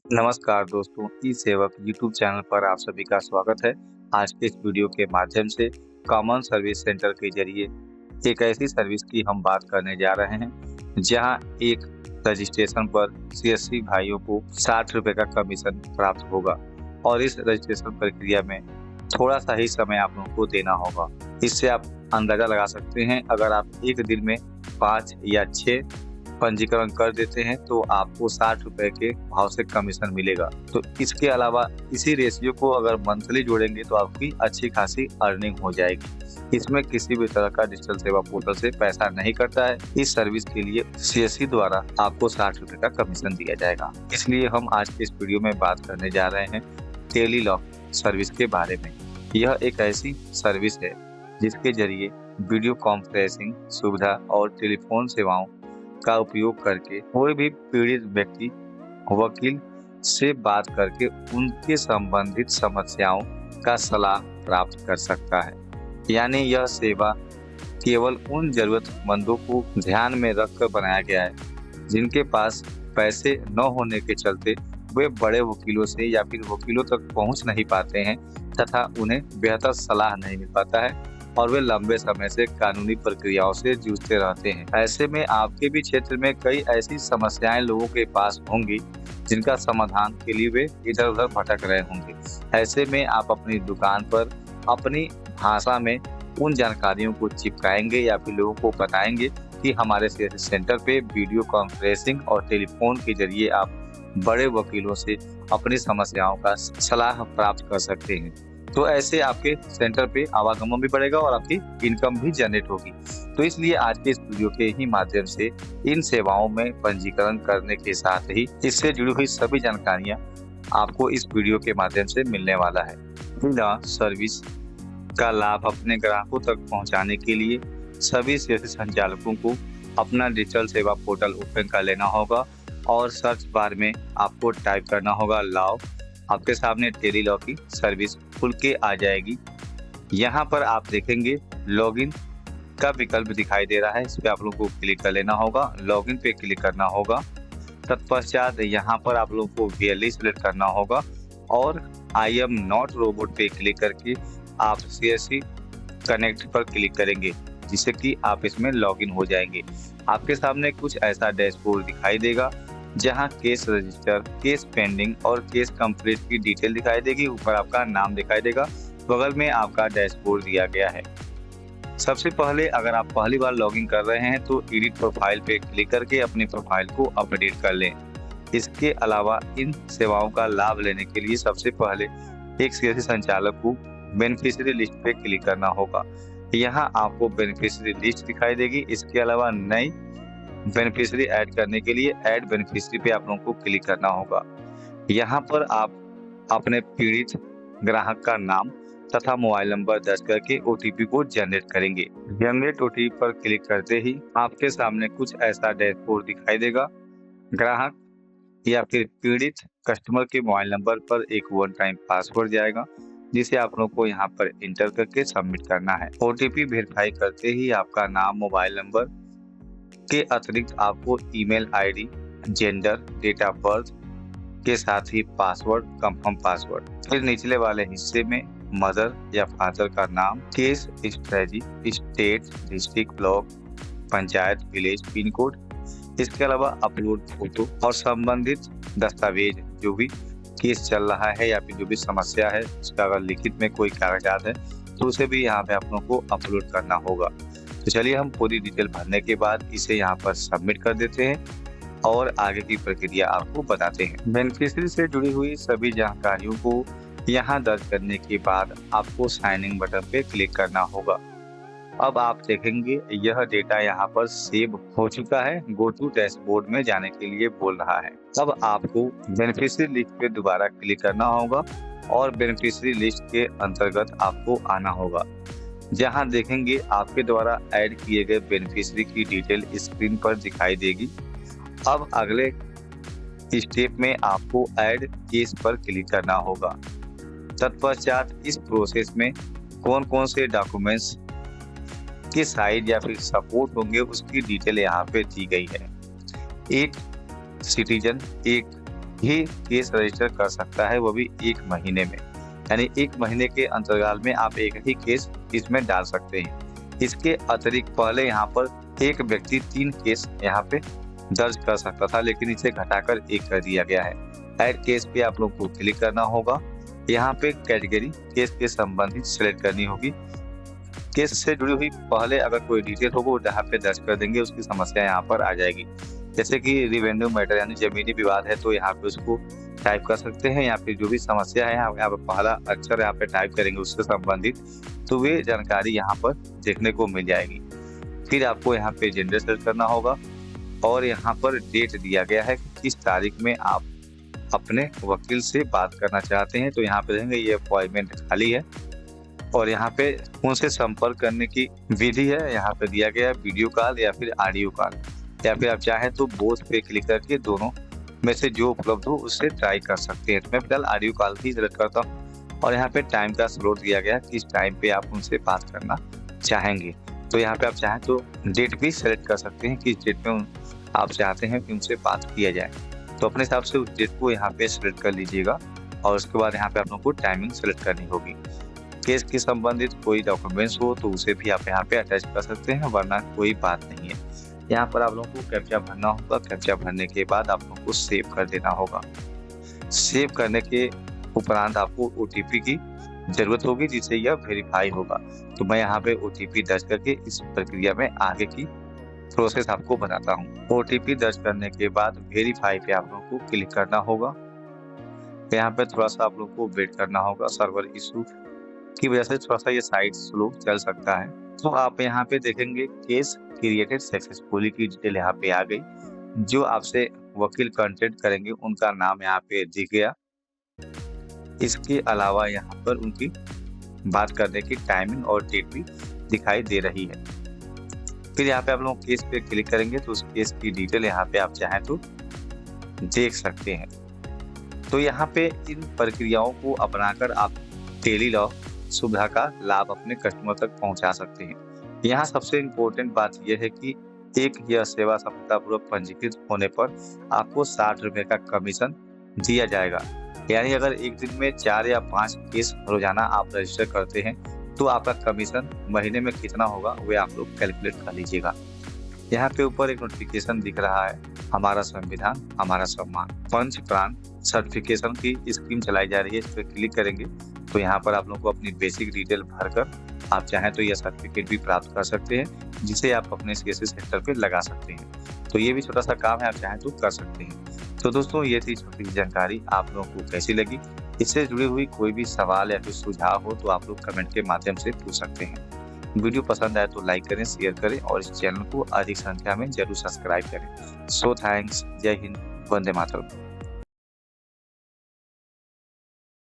नमस्कार दोस्तों, ई सेवक यूट्यूब चैनल पर आप सभी का स्वागत है। आज के इस वीडियो के माध्यम से कॉमन सर्विस सेंटर के जरिए एक ऐसी सर्विस की हम बात करने जा रहे हैं, जहां एक रजिस्ट्रेशन पर सीएससी भाइयों को 60 रुपये का कमीशन प्राप्त होगा और इस रजिस्ट्रेशन प्रक्रिया में थोड़ा सा ही समय आप लोगों को देना होगा। इससे आप अंदाजा लगा सकते हैं, अगर आप एक दिन में 5 या 6 पंजीकरण कर देते हैं तो आपको 60 रुपए के भाव से कमीशन मिलेगा। तो इसके अलावा इसी रेशियो को अगर मंथली जोड़ेंगे तो आपकी अच्छी खासी अर्निंग हो जाएगी। इसमें किसी भी तरह का डिजिटल सेवा पोर्टल से पैसा नहीं कटता है। इस सर्विस के लिए सीएससी द्वारा आपको 60 रुपए का कमीशन दिया जाएगा। इसलिए हम आज के इस वीडियो में बात करने जा रहे हैं टेलीलॉक सर्विस के बारे में। यह एक ऐसी सर्विस है जिसके जरिए वीडियो कॉन्फ्रेंसिंग सुविधा और टेलीफोन सेवाओं का उपयोग करके कोई भी पीड़ित व्यक्ति वकील से बात करके उनके संबंधित समस्याओं का सलाह प्राप्त कर सकता है। यानी यह सेवा केवल उन जरूरतमंदों को ध्यान में रखकर बनाया गया है जिनके पास पैसे न होने के चलते वे बड़े वकीलों से या फिर वकीलों तक पहुंच नहीं पाते हैं तथा उन्हें बेहतर सलाह नहीं मिल पाता है और वे लंबे समय से कानूनी प्रक्रियाओं से जूझते रहते हैं। ऐसे में आपके भी क्षेत्र में कई ऐसी समस्याएं लोगों के पास होंगी जिनका समाधान के लिए वे इधर उधर भटक रहे होंगे। ऐसे में आप अपनी दुकान पर अपनी भाषा में उन जानकारियों को चिपकाएंगे या फिर लोगों को बताएंगे कि हमारे सेंटर पे वीडियो कॉन्फ्रेंसिंग और टेलीफोन के जरिए आप बड़े वकीलों से अपनी समस्याओं का सलाह प्राप्त कर सकते हैं। तो ऐसे आपके सेंटर पे आवागमन भी बढ़ेगा और आपकी इनकम भी जनरेट होगी। तो इसलिए आज के इस वीडियो के ही माध्यम से इन सेवाओं में पंजीकरण करने के साथ ही इससे जुड़ी हुई सभी जानकारियां आपको इस वीडियो के माध्यम से मिलने वाला है। सर्विस का लाभ अपने ग्राहकों तक पहुंचाने के लिए सभी सीएससी संचालकों को अपना डिजिटल सेवा पोर्टल ओपन कर लेना होगा और सर्च बार में आपको टाइप करना होगा लॉ। आपके सामने टेलीलॉक की सर्विस खुल के आ जाएगी। यहाँ पर आप देखेंगे लॉगिन का विकल्प दिखाई दे रहा है, इस पे आप लोगों को क्लिक कर लेना होगा। लॉगिन पे क्लिक करना होगा। तत्पश्चात यहाँ पर आप लोगों को वीएलई सिलेक्ट करना होगा और आई एम नॉट रोबोट पे क्लिक करके आप सीएससी कनेक्ट पर क्लिक करेंगे, जिससे कि आप इसमें लॉगिन हो जाएंगे। आपके सामने कुछ ऐसा डैशबोर्ड दिखाई देगा जहां केस रजिस्टर, केस पेंडिंग और केस कंप्लीट की डिटेल दिखाई देगी। ऊपर आपका नाम दिखाई देगा, बगल में आपका डैशबोर्ड दिया गया है। सबसे पहले अगर आप पहली बार लॉगिन कर रहे हैं तो एडिट प्रोफाइल पे क्लिक करके अपनी प्रोफाइल को अपडेट कर लें। इसके अलावा इन सेवाओं का लाभ लेने के लिए सबसे पहले एक सीएससी संचालक को बेनिफिशियरी लिस्ट पे क्लिक करना होगा। यहाँ आपको बेनिफिशियरी लिस्ट दिखाई देगी। इसके अलावा नई बेनिफिशियरी ऐड करने के लिए ऐड बेनिफिशियरी पे आप लोगों को क्लिक करना होगा। यहाँ पर आप अपने पीड़ित ग्राहक का नाम तथा मोबाइल नंबर दर्ज करके ओटीपी को जनरेट करेंगे। जनरेट ओटीपी पर क्लिक करते ही आपके सामने कुछ ऐसा डैशबोर्ड दिखाई देगा। ग्राहक या फिर पीड़ित कस्टमर के मोबाइल नंबर पर एक वन टाइम पासवर्ड जाएगा, जिसे आप लोग को यहाँ पर इंटर करके सबमिट करना है। ओटीपी वेरीफाई करते ही आपका नाम, मोबाइल नंबर के अतिरिक्त आपको email ID, gender, date of birth के साथ ही पासवर्ड, कंफर्म पासवर्ड। फिर निचले वाले हिस्से में मदर या फादर का नाम, case strategy, state, district, block, panchayat, village, pin code. इसके अलावा अपलोड फोटो और संबंधित दस्तावेज, जो भी केस चल रहा है या फिर जो भी समस्या है उसका अगर लिखित में कोई कागजात है तो उसे भी यहाँ पे आप लोगों को अपलोड करना होगा। तो चलिए हम पूरी डिटेल भरने के बाद इसे यहाँ पर सबमिट कर देते हैं और आगे की प्रक्रिया आपको बताते हैं। बेनिफिशियरी से जुड़ी हुई सभी जानकारियों को यहाँ दर्ज करने के बाद आपको साइन इन बटन पे क्लिक करना होगा। अब आप देखेंगे यह डेटा यहाँ पर सेव हो चुका है। गो टू डैशबोर्ड में जाने के लिए बोल रहा है। अब आपको बेनिफिशियरी लिस्ट पे दोबारा क्लिक करना होगा और बेनिफिशियरी लिस्ट के अंतर्गत आपको आना होगा, जहां देखेंगे आपके द्वारा ऐड किए गए बेनिफिशियरी की डिटेल स्क्रीन पर दिखाई देगी। अब अगले स्टेप में आपको ऐड केस पर क्लिक करना होगा। तत्पश्चात इस प्रोसेस में कौन कौन से डॉक्यूमेंट्स के साइड या फिर सपोर्ट होंगे उसकी डिटेल यहाँ पे दी गई है। एक सिटीजन, एक ही केस रजिस्टर कर सकता है, वो भी 1 महीने में। यानी 1 महीने के अंतराल में आप एक ही केस इसमें डाल सकते हैं। इसके अतिरिक्त पहले यहाँ पर एक व्यक्ति 3 केस यहाँ पे दर्ज कर सकता था, लेकिन इसे घटाकर 1 कर दिया गया है। ऐड केस पे आप लोग को क्लिक करना होगा। यहाँ पे कैटेगरी केस के संबंधित सिलेक्ट करनी होगी। केस से जुड़ी हुई पहले अगर कोई डिटेल हो वो यहाँ पे दर्ज कर देंगे, उसकी समस्या यहाँ पर आ जाएगी। जैसे कि रिवेन्यू मैटर यानी जमीनी विवाद है, तो यहाँ पे उसको टाइप कर सकते हैं, या फिर जो भी समस्या है यहाँ पे पहला अक्षर यहाँ पे टाइप करेंगे उससे संबंधित, तो वे जानकारी यहाँ पर देखने को मिल जाएगी। फिर आपको यहाँ पे जेंडर सेलेक्ट करना होगा और यहाँ पर डेट दिया गया है कि किस तारीख में आप अपने वकील से बात करना चाहते हैं। तो यहाँ पे देखेंगे ये अपॉइंटमेंट खाली है और यहाँ पे उनसे संपर्क करने की विधि है, यहाँ पे दिया गया है वीडियो कॉल या फिर ऑडियो कॉल, या फिर आप चाहें तो बोथ पे क्लिक करके दोनों में से जो उपलब्ध हो उससे ट्राई कर सकते हैं। तो मैं फिलहाल ऑडियो कॉल ही सिलेक्ट करता हूँ और यहाँ पे टाइम का स्लॉट दिया गया है, किस टाइम पे आप उनसे बात करना चाहेंगे। तो यहाँ पे आप चाहें तो डेट भी सेलेक्ट कर सकते हैं, किस डेट में आप चाहते हैं कि उनसे बात किया जाए। तो अपने हिसाब से उस डेट को यहाँ पे सेलेक्ट कर लीजिएगा और उसके बाद यहाँ पे आप लोगों को टाइमिंग सेलेक्ट करनी होगी। केस के संबंधित कोई डॉक्यूमेंट्स हो तो उसे भी आप यहाँ पे अटैच कर सकते हैं, वरना कोई बात नहीं है। यहाँ पर आप लोगों को कैप्चा भरना होगा। कैप्चा भरने के बाद आप लोगों को सेव कर देना होगा। सेव करने के उपरांत आपको OTP की जरूरत होगी, जिससे यह वेरीफाई होगा। तो मैं यहाँ पे OTP दर्ज करके इस प्रक्रिया में आगे की प्रोसेस आपको बताता हूँ। OTP दर्ज करने के बाद वेरीफाई पे आप लोगों को क्लिक करना होगा। यहाँ पे थोड़ा सा आप लोग को वेट करना होगा, सर्वर इशू की वजह से थोड़ा सा ये साइट स्लो चल सकता है। तो आप यहाँ पे देखेंगे केस क्रिएटेड सक्सेसफुली की डिटेल यहाँ पे आ गई। जो आपसे वकील कांटेक्ट करेंगे उनका नाम यहाँ पे दिख गया। इसके अलावा यहाँ पर उनकी बात करने की टाइमिंग और डेट भी दिखाई दे रही है। फिर यहाँ पे आप लोग केस पे क्लिक करेंगे तो उस केस की डिटेल यहाँ पे आप चाहें तो देख सकते हैं। तो यहाँ पे इन प्रक्रियाओं को अपनाकर आप टेली लॉ सुविधा का लाभ अपने कस्टमर तक पहुंचा सकते हैं। यहाँ सबसे इम्पोर्टेंट बात यह है कि एक यह सेवा सफलतापूर्वक पंजीकृत होने पर आपको 60 रुपये का कमीशन दिया जाएगा। यानी अगर एक दिन में 4 या 5 केस रोजाना आप रजिस्टर करते हैं तो आपका कमीशन महीने में कितना होगा वे आप लोग कैलकुलेट कर लीजिएगा। यहाँ पे ऊपर एक नोटिफिकेशन दिख रहा है, हमारा संविधान हमारा सम्मान पंच प्राण सर्टिफिकेशन की स्कीम चलाई जा रही है। इस पर क्लिक करेंगे तो यहाँ पर आप लोगों को अपनी बेसिक डिटेल भरकर आप चाहें तो यह सर्टिफिकेट भी प्राप्त कर सकते हैं, जिसे आप अपने CSC सेक्टर पे लगा सकते हैं। तो ये भी छोटा सा काम है, आप चाहें तो कर सकते हैं। तो दोस्तों ये थी छोटी जानकारी, आप लोगों को कैसी लगी? इससे जुड़ी हुई कोई भी सवाल या फिर सुझाव हो तो आप लोग कमेंट के माध्यम से पूछ सकते हैं। वीडियो पसंद आए तो लाइक करें, शेयर करें और इस चैनल को अधिक संख्या में जरूर सब्सक्राइब करें। सो थैंक्स, जय हिंद, वंदे मातरम।